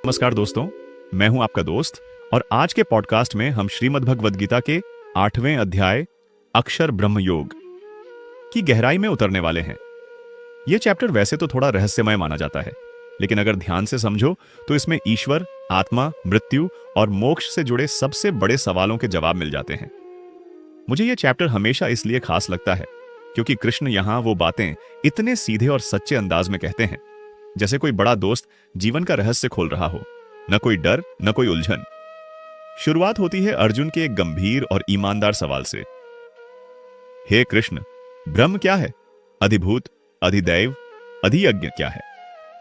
नमस्कार दोस्तों, मैं हूं आपका दोस्त और आज के पॉडकास्ट में हम श्रीमद् भगवद गीता के 8वें अध्याय अक्षर ब्रह्म योग की गहराई में उतरने वाले हैं। यह चैप्टर वैसे तो थोड़ा रहस्यमय माना जाता है, लेकिन अगर ध्यान से समझो तो इसमें ईश्वर, आत्मा, मृत्यु और मोक्ष से जुड़े सबसे बड़े सवालों के जवाब मिल जाते हैं। मुझे यह चैप्टर हमेशा इसलिए खास लगता है क्योंकि कृष्ण यहां वो बातें इतने सीधे और सच्चे अंदाज में कहते हैं जैसे कोई बड़ा दोस्त जीवन का रहस्य खोल रहा हो। न कोई डर, न कोई उलझन। शुरुआत होती है अर्जुन के एक गंभीर और ईमानदार सवाल से। हे कृष्ण, ब्रह्म क्या है? अधिभूत, अधिदैव, अधियज्ञ क्या है?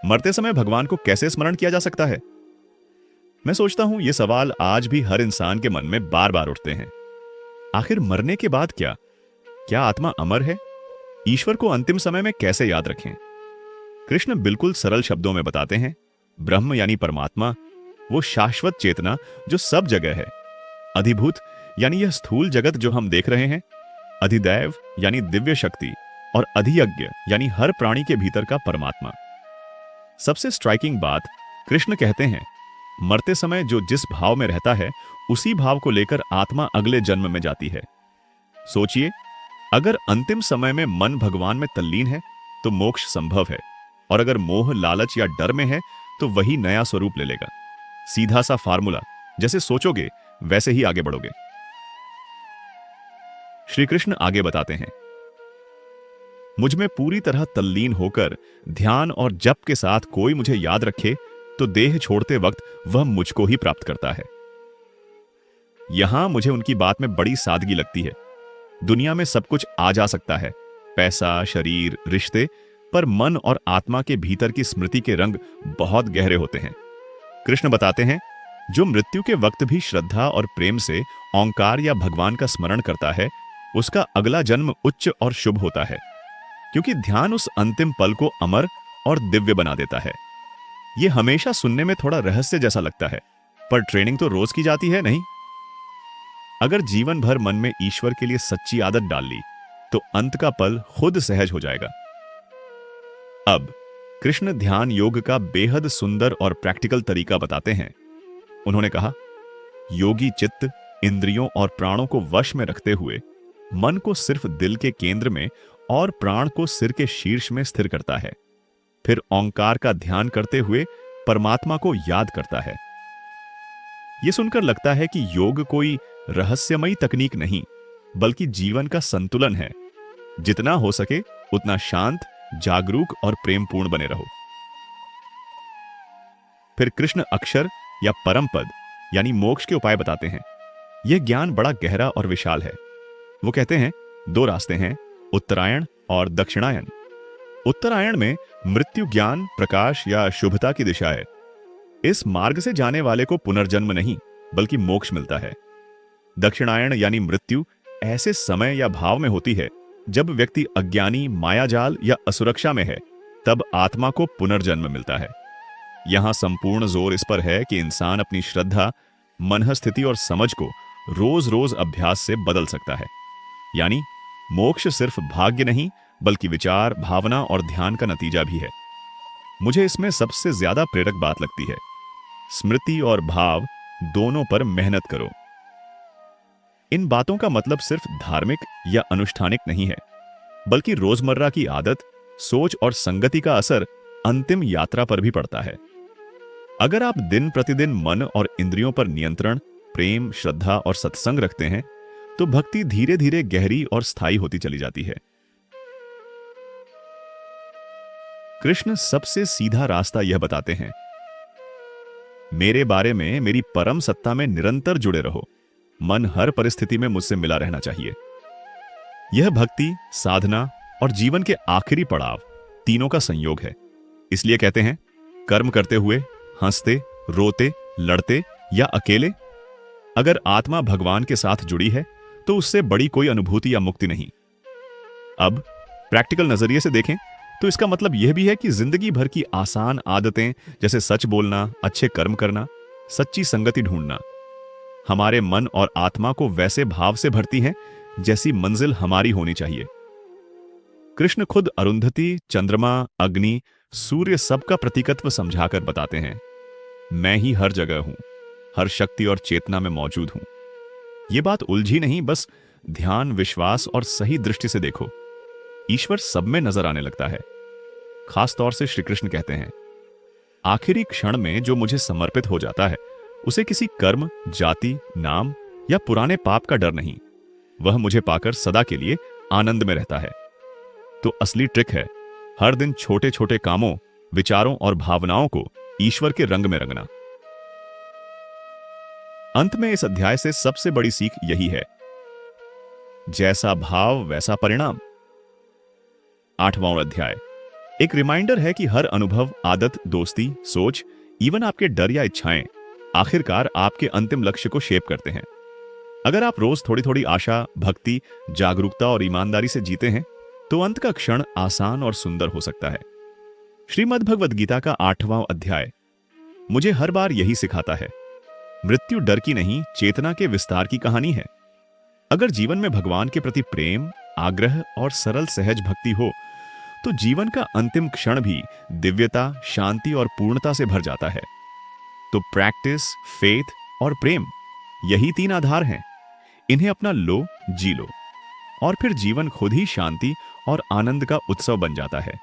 मरते समय भगवान को कैसे स्मरण किया जा सकता है? मैं सोचता हूं ये सवाल आज भी हर इंसान के मन में बार बार उठते हैं। आखिर मरने के बाद क्या? क्या आत्मा अमर है? ईश्वर को अंतिम समय में कैसे याद रखें? कृष्ण बिल्कुल सरल शब्दों में बताते हैं, ब्रह्म यानी परमात्मा, वो शाश्वत चेतना जो सब जगह है। अधिभूत यानी यह स्थूल जगत जो हम देख रहे हैं। अधिदैव यानी दिव्य शक्ति और अधियज्ञ यानी हर प्राणी के भीतर का परमात्मा। सबसे स्ट्राइकिंग बात, कृष्ण कहते हैं मरते समय जो जिस भाव में रहता है उसी भाव को लेकर आत्मा अगले जन्म में जाती है। सोचिए, अगर अंतिम समय में मन भगवान में तल्लीन है तो मोक्ष संभव है, और अगर मोह, लालच या डर में है तो वही नया स्वरूप ले लेगा। सीधा सा फार्मूला, जैसे सोचोगे वैसे ही आगे बढ़ोगे। श्री कृष्ण आगे बताते हैं, मुझ में पूरी तरह तल्लीन होकर ध्यान और जप के साथ कोई मुझे याद रखे तो देह छोड़ते वक्त वह मुझको ही प्राप्त करता है। यहां मुझे उनकी बात में बड़ी सादगी लगती है। दुनिया में सब कुछ आ जा सकता है, पैसा, शरीर, रिश्ते, पर मन और आत्मा के भीतर की स्मृति के रंग बहुत गहरे होते हैं। कृष्ण बताते हैं, जो मृत्यु के वक्त भी श्रद्धा और प्रेम से ओंकार या भगवान का स्मरण करता है उसका अगला जन्म उच्च और शुभ होता है, क्योंकि ध्यान उस अंतिम पल को अमर और दिव्य बना देता है। यह हमेशा सुनने में थोड़ा रहस्य जैसा लगता है, पर ट्रेनिंग तो रोज की जाती है नहीं। अगर जीवन भर मन में ईश्वर के लिए सच्ची आदत डाल ली तो अंत का पल खुद सहज हो जाएगा। अब कृष्ण ध्यान योग का बेहद सुंदर और प्रैक्टिकल तरीका बताते हैं। उन्होंने कहा, योगी चित्त इंद्रियों और प्राणों को वश में रखते हुए मन को सिर्फ दिल के केंद्र में और प्राण को सिर के शीर्ष में स्थिर करता है। फिर ओंकार का ध्यान करते हुए परमात्मा को याद करता है। यह सुनकर लगता है कि योग कोई रहस्यमयी तकनीक नहीं, बल्कि जीवन का संतुलन है। जितना हो सके उतना शांत, जागरूक और प्रेमपूर्ण बने रहो। फिर कृष्ण अक्षर या परम पद यानी मोक्ष के उपाय बताते हैं। यह ज्ञान बड़ा गहरा और विशाल है। वो कहते हैं, दो रास्ते हैं, उत्तरायण और दक्षिणायन। उत्तरायण में मृत्यु, ज्ञान, प्रकाश या शुभता की दिशा है। इस मार्ग से जाने वाले को पुनर्जन्म नहीं बल्कि मोक्ष मिलता है। दक्षिणायन यानी मृत्यु ऐसे समय या भाव में होती है जब व्यक्ति अज्ञानी, मायाजाल या असुरक्षा में है, तब आत्मा को पुनर्जन्म मिलता है। यहां संपूर्ण जोर इस पर है कि इंसान अपनी श्रद्धा, मनः स्थिति और समझ को रोज रोज अभ्यास से बदल सकता है। यानी मोक्ष सिर्फ भाग्य नहीं बल्कि विचार, भावना और ध्यान का नतीजा भी है। मुझे इसमें सबसे ज्यादा प्रेरक बात लगती है, स्मृति और भाव दोनों पर मेहनत करो। इन बातों का मतलब सिर्फ धार्मिक या अनुष्ठानिक नहीं है, बल्कि रोजमर्रा की आदत, सोच और संगति का असर अंतिम यात्रा पर भी पड़ता है। अगर आप दिन प्रतिदिन मन और इंद्रियों पर नियंत्रण, प्रेम, श्रद्धा और सत्संग रखते हैं तो भक्ति धीरे धीरे गहरी और स्थायी होती चली जाती है। कृष्ण सबसे सीधा रास्ता यह बताते हैं, मेरे बारे में, मेरी परम सत्ता में निरंतर जुड़े रहो। मन हर परिस्थिति में मुझसे मिला रहना चाहिए। यह भक्ति, साधना और जीवन के आखिरी पड़ाव तीनों का संयोग है। इसलिए कहते हैं, कर्म करते हुए, हंसते, रोते, लड़ते या अकेले, अगर आत्मा भगवान के साथ जुड़ी है तो उससे बड़ी कोई अनुभूति या मुक्ति नहीं। अब प्रैक्टिकल नजरिए से देखें तो इसका मतलब यह भी है कि जिंदगी भर की आसान आदतें जैसे सच बोलना, अच्छे कर्म करना, सच्ची संगति ढूंढना हमारे मन और आत्मा को वैसे भाव से भरती हैं जैसी मंजिल हमारी होनी चाहिए। कृष्ण खुद अरुंधति, चंद्रमा, अग्नि, सूर्य सबका प्रतीकत्व समझाकर बताते हैं। मैं ही हर जगह हूं, हर शक्ति और चेतना में मौजूद हूं। ये बात उलझी नहीं, बस ध्यान, विश्वास और सही दृष्टि से देखो, ईश्वर सब में नजर आने लगता है। खास तौर से श्री कृष्ण कहते हैं, आखिरी क्षण में जो मुझे समर्पित हो जाता है, उसे किसी कर्म, जाति, नाम या पुराने पाप का डर नहीं। वह मुझे पाकर सदा के लिए आनंद में रहता है। तो असली ट्रिक है हर दिन छोटे छोटे कामों, विचारों और भावनाओं को ईश्वर के रंग में रंगना। अंत में इस अध्याय से सबसे बड़ी सीख यही है, जैसा भाव वैसा परिणाम। 8वां अध्याय एक रिमाइंडर है कि हर अनुभव, आदत, दोस्ती, सोच, इवन आपके डर या इच्छाएं आखिरकार आपके अंतिम लक्ष्य को शेप करते हैं। अगर आप रोज थोड़ी थोड़ी आशा, भक्ति, जागरूकता और ईमानदारी से जीते हैं, तो अंत का क्षण आसान और सुंदर हो सकता है। श्रीमद् भगवद गीता का 8वां अध्याय मुझे हर बार यही सिखाता है, मृत्यु डर की नहीं, चेतना के विस्तार की कहानी है। अगर जीवन में भगवान के प्रति प्रेम, आग्रह और सरल सहज भक्ति हो, तो जीवन का अंतिम क्षण भी दिव्यता, शांति और पूर्णता से भर जाता है। तो प्रैक्टिस, फेथ और प्रेम, यही 3 आधार हैं। इन्हें अपना लो, जी लो, और फिर जीवन खुद ही शांति और आनंद का उत्सव बन जाता है।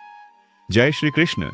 जय श्री कृष्ण।